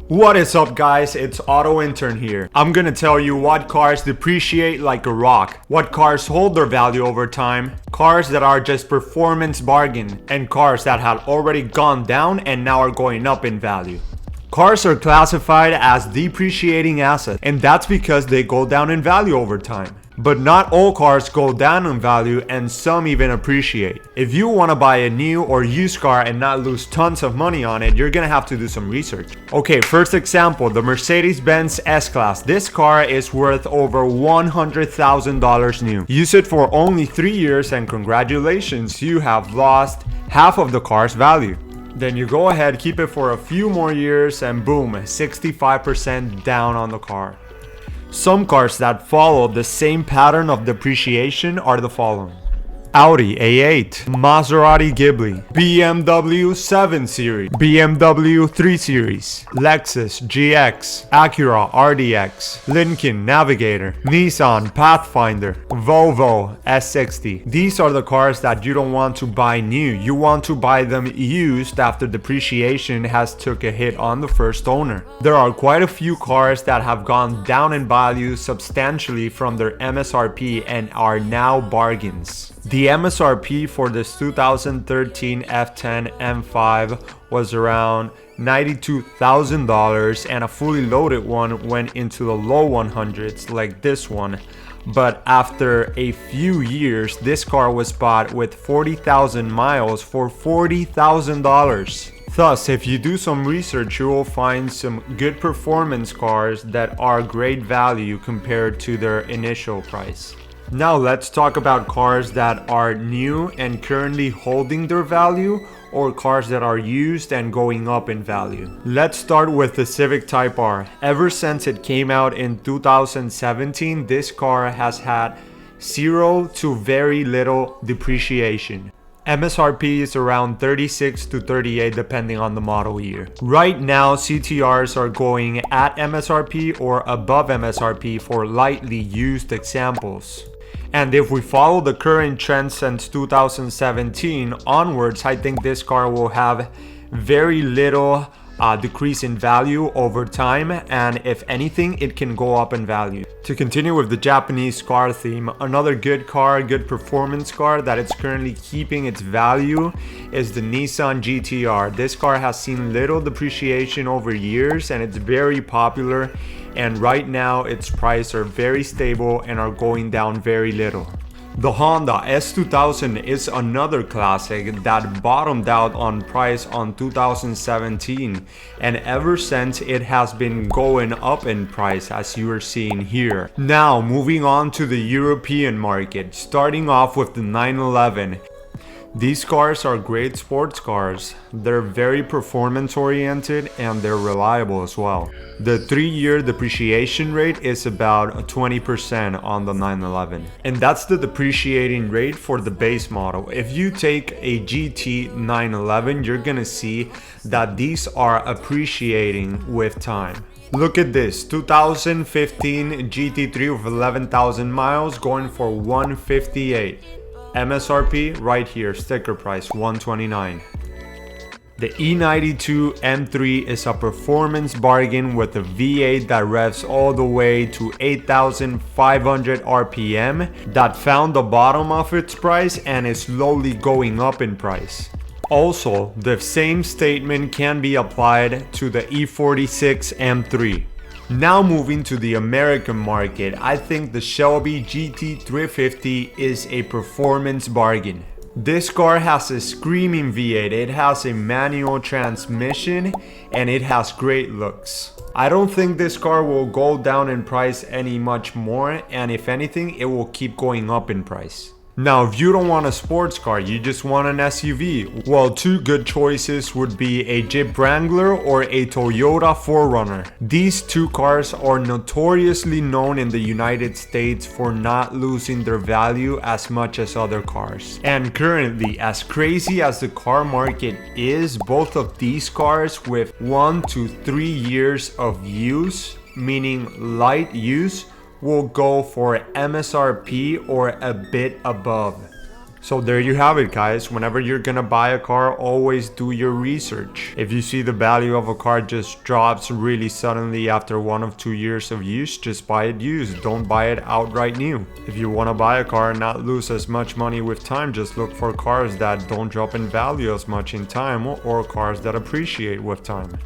What is up, guys? It's Auto Intern here. I'm gonna tell you what cars depreciate like a rock, what cars hold their value over time, cars that are just performance bargain, and cars that had already gone down and now are going up in value. Cars are classified as depreciating assets, and that's because they go down in value over time. But not all cars go down in value, and some even appreciate. If you want to buy a new or used car and not lose tons of money on it, you're gonna have to do some research. Okay, first example, the Mercedes-Benz S-Class. This car is worth over $100,000 new. Use it for only 3 years and congratulations, you have lost half of the car's value. Then you go ahead, keep it for a few more years, and boom, 65% down on the car. Some cars that follow the same pattern of depreciation are the following: Audi A8, Maserati Ghibli, BMW 7 Series, BMW 3 Series, Lexus GX, Acura RDX, Lincoln Navigator, Nissan Pathfinder, Volvo S60. These are the cars that you don't want to buy new. You want to buy them used after depreciation has took a hit on the first owner. There are quite a few cars that have gone down in value substantially from their MSRP and are now bargains. The MSRP for this 2013 F10 M5 was around $92,000, and a fully loaded one went into the low 100s like this one. But after a few years, this car was bought with 40,000 miles for $40,000. Thus, if you do some research, you will find some good performance cars that are great value compared to their initial price. Now let's talk about cars that are new and currently holding their value, or cars that are used and going up in value. Let's start with the Civic Type R. Ever since it came out in 2017, this car has had zero to very little depreciation. MSRP is around 36 to 38 depending on the model year. Right now, CTRs are going at MSRP or above MSRP for lightly used examples. And if we follow the current trend since 2017 onwards, I think this car will have very little decrease in value over time, and if anything, it can go up in value. To continue with the Japanese car theme, another good car, good performance car that is currently keeping its value is the Nissan GTR. This car has seen little depreciation over years, and it's very popular, and right now its prices are very stable and are going down very little. The Honda S2000 is another classic that bottomed out on price on 2017, and ever since it has been going up in price, as you are seeing here. Now moving on to the European market, starting off with the 911. These cars are great sports cars. They're very performance oriented and they're reliable as well. The 3-year depreciation rate is about 20% on the 911. And that's the depreciating rate for the base model. If you take a GT 911, you're gonna see that these are appreciating with time. Look at this, 2015 GT3 with 11,000 miles going for $158. MSRP right here, sticker price $129. The E92 M3 is a performance bargain with a V8 that revs all the way to 8,500 RPM that found the bottom of its price and is slowly going up in price. Also, the same statement can be applied to the E46 M3. Now moving to the American market, I think the Shelby GT350 is a performance bargain. This car has a screaming V8, it has a manual transmission, and it has great looks. I don't think this car will go down in price any much more, and if anything, it will keep going up in price. Now, if you don't want a sports car, you just want an SUV, well, two good choices would be a Jeep Wrangler or a Toyota 4Runner. These two cars are notoriously known in the United States for not losing their value as much as other cars. And currently, as crazy as the car market is, both of these cars with 1 to 3 years of use, meaning light use, will go for MSRP or a bit above. So there you have it, guys. Whenever you're gonna buy a car, always do your research. If you see the value of a car just drops really suddenly after 1 or 2 years of use, just buy it used. Don't buy it outright new. If you want to buy a car and not lose as much money with time, just look for cars that don't drop in value as much in time, or cars that appreciate with time.